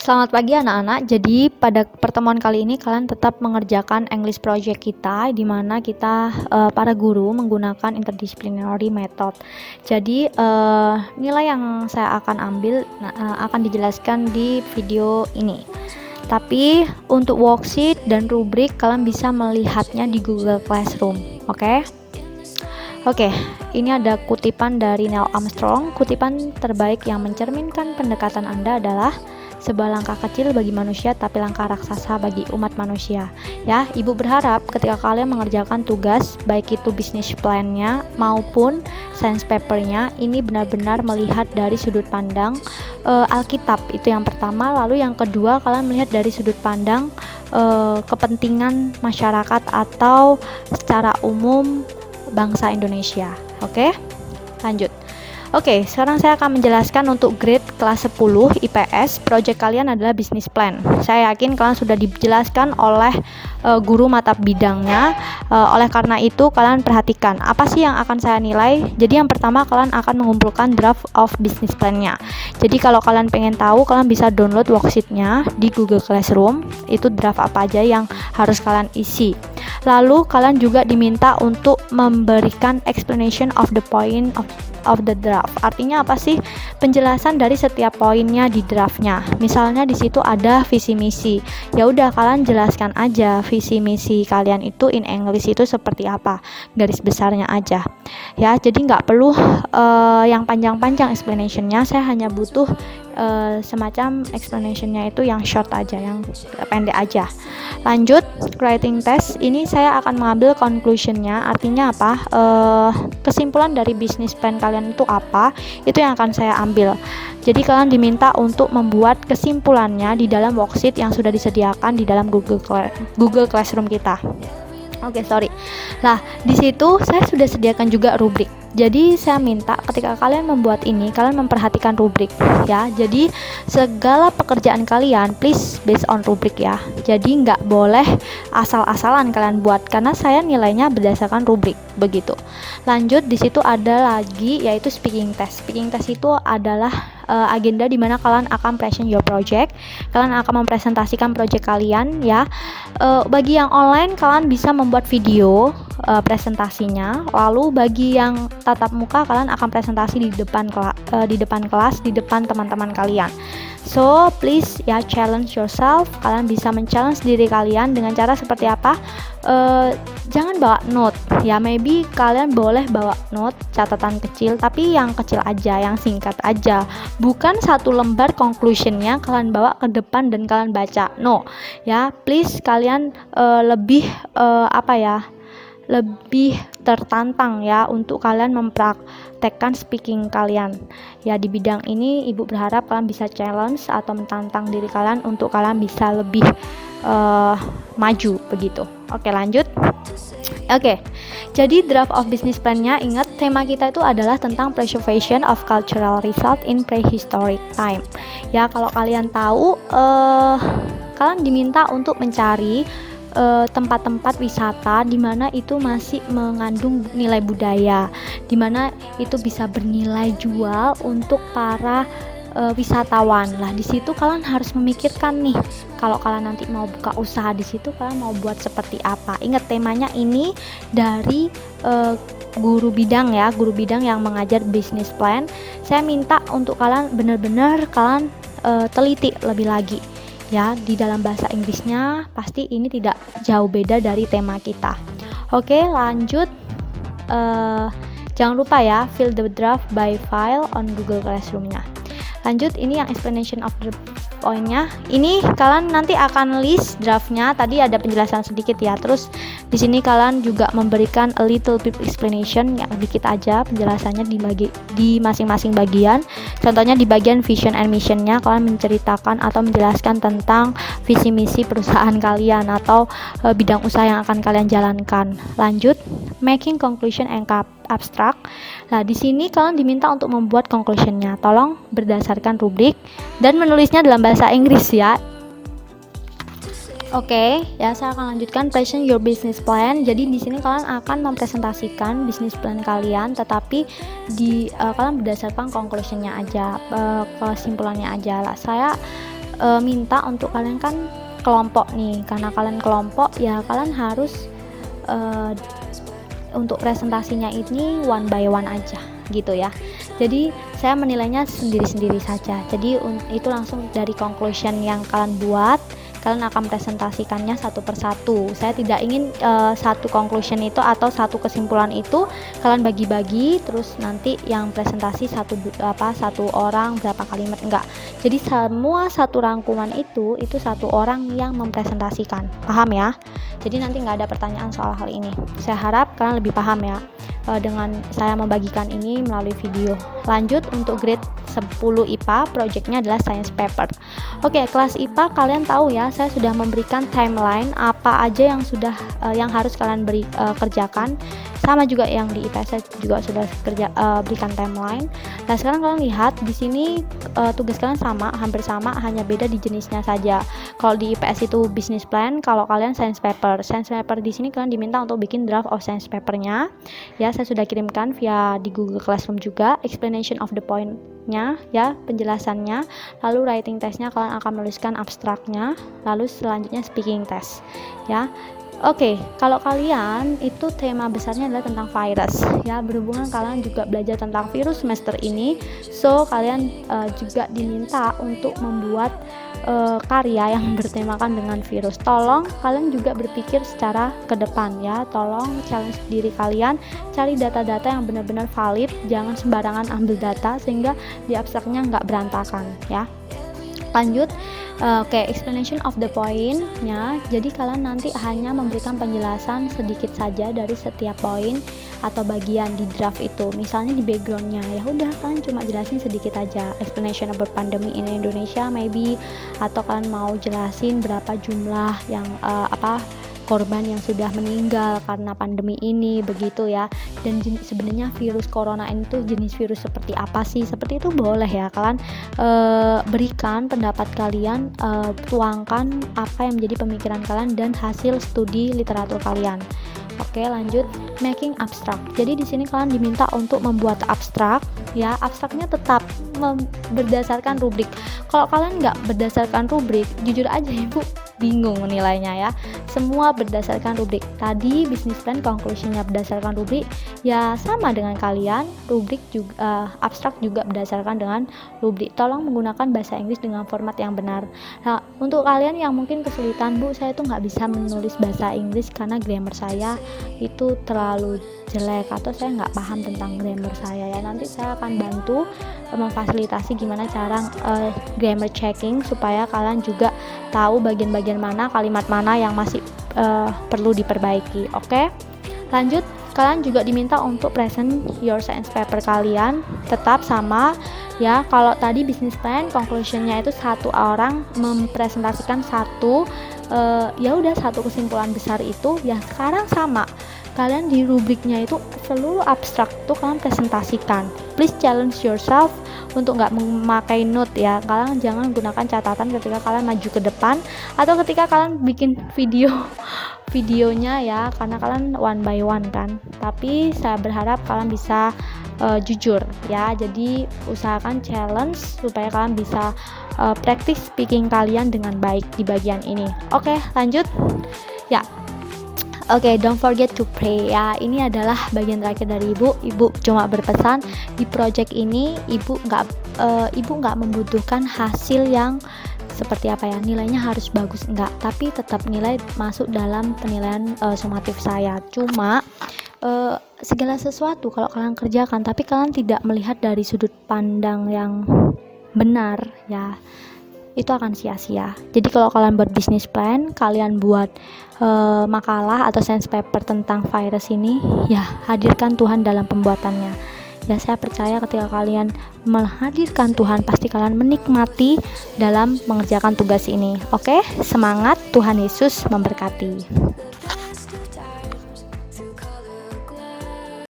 Selamat pagi anak-anak. Jadi pada pertemuan kali ini kalian tetap mengerjakan English project kita, di mana kita para guru menggunakan interdisciplinary method. Jadi nilai yang saya akan ambil akan dijelaskan di video ini. Tapi untuk worksheet dan rubrik kalian bisa melihatnya di Google Classroom. Oke, ini ada kutipan dari Neil Armstrong. Kutipan terbaik yang mencerminkan pendekatan Anda adalah sebuah langkah kecil bagi manusia tapi langkah raksasa bagi umat manusia. Ya, Ibu berharap ketika kalian mengerjakan tugas, baik itu business plan-nya maupun science paper-nya, ini benar-benar melihat dari sudut pandang Alkitab, itu yang pertama. Lalu yang kedua, kalian melihat dari sudut pandang kepentingan masyarakat atau secara umum bangsa Indonesia. Oke, lanjut. Oke, sekarang saya akan menjelaskan untuk grade kelas 10 IPS. Project kalian adalah business plan. Saya yakin kalian sudah dijelaskan oleh guru mata bidangnya. Oleh karena itu, kalian perhatikan apa sih yang akan saya nilai. Jadi yang pertama, kalian akan mengumpulkan draft of business plan-nya. Jadi kalau kalian pengen tahu, kalian bisa download worksheet-nya di Google Classroom. Itu draft apa aja yang harus kalian isi. Lalu kalian juga diminta untuk memberikan explanation of the point of the draft. Artinya apa sih? Penjelasan dari setiap poinnya di draftnya. Misalnya di situ ada visi misi. Ya udah, kalian jelaskan aja visi misi kalian itu in English itu seperti apa. Garis besarnya aja. Ya, jadi nggak perlu yang panjang-panjang explanationnya. Saya hanya butuh semacam explanationnya itu yang short aja, yang pendek aja. Lanjut, writing test. Ini saya akan mengambil conclusionnya. Artinya apa? Kesimpulan dari business plan kalian itu apa? Itu yang akan saya ambil. Jadi kalian diminta untuk membuat kesimpulannya di dalam worksheet yang sudah disediakan di dalam Google Classroom kita. Nah, di situ saya sudah sediakan juga rubrik. Jadi saya minta ketika kalian membuat ini, kalian memperhatikan rubrik ya. Jadi segala pekerjaan kalian please based on rubrik ya. Jadi nggak boleh asal-asalan kalian buat, karena saya nilainya berdasarkan rubrik begitu. Lanjut, di situ ada lagi yaitu speaking test. Speaking test itu adalah agenda di mana kalian akan present your project. Kalian akan mempresentasikan project kalian ya. Bagi yang online, kalian bisa membuat video presentasinya. Lalu bagi yang tatap muka, kalian akan presentasi di depan kelas, di depan teman-teman kalian. So please ya, challenge yourself. Kalian bisa men-challenge diri kalian dengan cara seperti apa? Jangan bawa note ya, maybe kalian boleh bawa note, catatan kecil, tapi yang kecil aja, yang singkat aja. Bukan satu lembar conclusionnya kalian bawa ke depan dan kalian baca. No ya, please kalian lebih lebih tertantang ya untuk kalian mempraktekkan speaking kalian ya. Di bidang ini Ibu berharap kalian bisa challenge atau mentantang diri kalian untuk kalian bisa lebih maju begitu. Oke, lanjut. Oke, jadi draft of business plan-nya, ingat tema kita itu adalah tentang preservation of cultural result in prehistoric time. Ya, kalau kalian tahu, kalian diminta untuk mencari tempat-tempat wisata di mana itu masih mengandung nilai budaya, di mana itu bisa bernilai jual untuk para wisatawan. Lah di situ kalian harus memikirkan nih, kalau kalian nanti mau buka usaha di situ, kalian mau buat seperti apa. Ingat temanya ini dari guru bidang ya, guru bidang yang mengajar business plan. Saya minta untuk kalian benar-benar kalian teliti lebih lagi ya. Di dalam bahasa Inggrisnya pasti ini tidak jauh beda dari tema kita. Oke, lanjut. Jangan lupa ya, fill the draft by file on Google Classroom-nya. Lanjut, ini yang explanation of the point-nya. Ini kalian nanti akan list draft-nya. Tadi ada penjelasan sedikit ya. Terus di sini kalian juga memberikan a little bit explanation, yang dikit aja penjelasannya di masing-masing bagian. Contohnya di bagian vision and mission-nya kalian menceritakan atau menjelaskan tentang visi misi perusahaan kalian atau bidang usaha yang akan kalian jalankan. Lanjut, making conclusion and abstract. Nah, di sini kalian diminta untuk membuat conclusion-nya. Tolong berdasarkan rubrik dan menulisnya dalam bahasa Inggris ya. Oke, ya saya akan lanjutkan present your business plan. Jadi di sini kalian akan mempresentasikan business plan kalian, tetapi kalian berdasarkan conclusion-nya aja, kesimpulannya aja lah. Saya minta untuk kalian kan kelompok nih, karena kalian kelompok ya kalian harus untuk presentasinya ini one by one aja gitu ya. Jadi saya menilainya sendiri-sendiri saja. Jadi itu langsung dari conclusion yang kalian buat, kalian akan presentasikannya satu persatu. Saya tidak ingin satu conclusion itu atau satu kesimpulan itu kalian bagi-bagi terus nanti yang presentasi satu orang berapa kalimat, enggak. Jadi semua satu rangkuman itu satu orang yang mempresentasikan. Paham ya? Jadi nanti nggak ada pertanyaan soal hal ini. Saya harap kalian lebih paham ya dengan saya membagikan ini melalui video. Lanjut untuk grade 10 IPA, projectnya adalah science paper. Oke, kelas IPA kalian tahu ya, saya sudah memberikan timeline apa aja yang sudah yang harus kalian kerjakan. Sama juga yang di IPS saya juga sudah berikan timeline. Nah sekarang kalian lihat di sini tugas kalian sama, hampir sama, hanya beda di jenisnya saja. Kalau di IPS itu business plan, kalau kalian science paper. Science paper di sini kalian diminta untuk bikin draft of science papernya. Ya saya sudah kirimkan via di Google Classroom juga, explanation of the point-nya ya, penjelasannya. Lalu writing testnya kalian akan menuliskan abstraknya. Lalu selanjutnya speaking test ya. Oke, kalau kalian itu tema besarnya adalah tentang virus ya, berhubungan kalian juga belajar tentang virus semester ini, so kalian juga diminta untuk membuat karya yang bertemakan dengan virus. Tolong kalian juga berpikir secara ke depan ya, tolong challenge diri kalian, cari data-data yang benar-benar valid, jangan sembarangan ambil data sehingga di abstraknya nggak berantakan ya. Lanjut, explanation of the point-nya. Jadi kalian nanti hanya memberikan penjelasan sedikit saja dari setiap poin atau bagian di draft itu. Misalnya di background-nya, ya udah kalian cuma jelasin sedikit aja. Explanation about pandemic in Indonesia maybe, atau kalian mau jelasin berapa jumlah yang korban yang sudah meninggal karena pandemi ini, begitu ya. Dan sebenarnya virus corona ini tuh jenis virus seperti apa sih, seperti itu boleh ya kalian berikan pendapat kalian, tuangkan apa yang menjadi pemikiran kalian dan hasil studi literatur kalian. Oke, lanjut making abstract. Jadi di sini kalian diminta untuk membuat abstrak ya. Abstraknya tetap berdasarkan rubrik. Kalau kalian nggak berdasarkan rubrik, jujur aja Ibu bingung nilainya ya. Semua berdasarkan rubrik. Tadi business plan conclusionnya berdasarkan rubrik, ya sama dengan kalian. Rubrik juga abstrak juga berdasarkan dengan rubrik. Tolong menggunakan bahasa Inggris dengan format yang benar. Nah, untuk kalian yang mungkin kesulitan, Bu, saya tuh nggak bisa menulis bahasa Inggris karena grammar saya itu terlalu jelek atau saya nggak paham tentang grammar saya ya. Nanti saya akan bantu memfasilitasi gimana cara grammar checking supaya kalian juga tahu bagian-bagian mana, kalimat mana yang masih perlu diperbaiki. Oke, lanjut. Kalian juga diminta untuk present your science paper kalian, tetap sama ya. Kalau tadi business plan conclusionnya itu satu orang mempresentasikan satu ya udah satu kesimpulan besar itu ya. Sekarang sama, kalian di rubriknya itu seluruh abstrak tuh kalian presentasikan. Please challenge yourself untuk nggak memakai note ya. Kalian jangan gunakan catatan ketika kalian maju ke depan atau ketika kalian bikin videonya ya, karena kalian one by one kan. Tapi saya berharap kalian bisa jujur ya. Jadi usahakan challenge supaya kalian bisa practice speaking kalian dengan baik di bagian ini. Oke, lanjut ya. Oke, don't forget to pray ya. Ini adalah bagian terakhir dari Ibu. Ibu cuma berpesan di project ini Ibu nggak membutuhkan hasil yang seperti apa ya, nilainya harus bagus enggak, tapi tetap nilai masuk dalam penilaian sumatif saya. Cuma segala sesuatu kalau kalian kerjakan tapi kalian tidak melihat dari sudut pandang yang benar ya, itu akan sia-sia. Jadi kalau kalian buat business plan, kalian buat makalah atau science paper tentang virus ini, ya hadirkan Tuhan dalam pembuatannya. Ya saya percaya ketika kalian menghadirkan Tuhan, pasti kalian menikmati dalam mengerjakan tugas ini. Oke, semangat, Tuhan Yesus memberkati.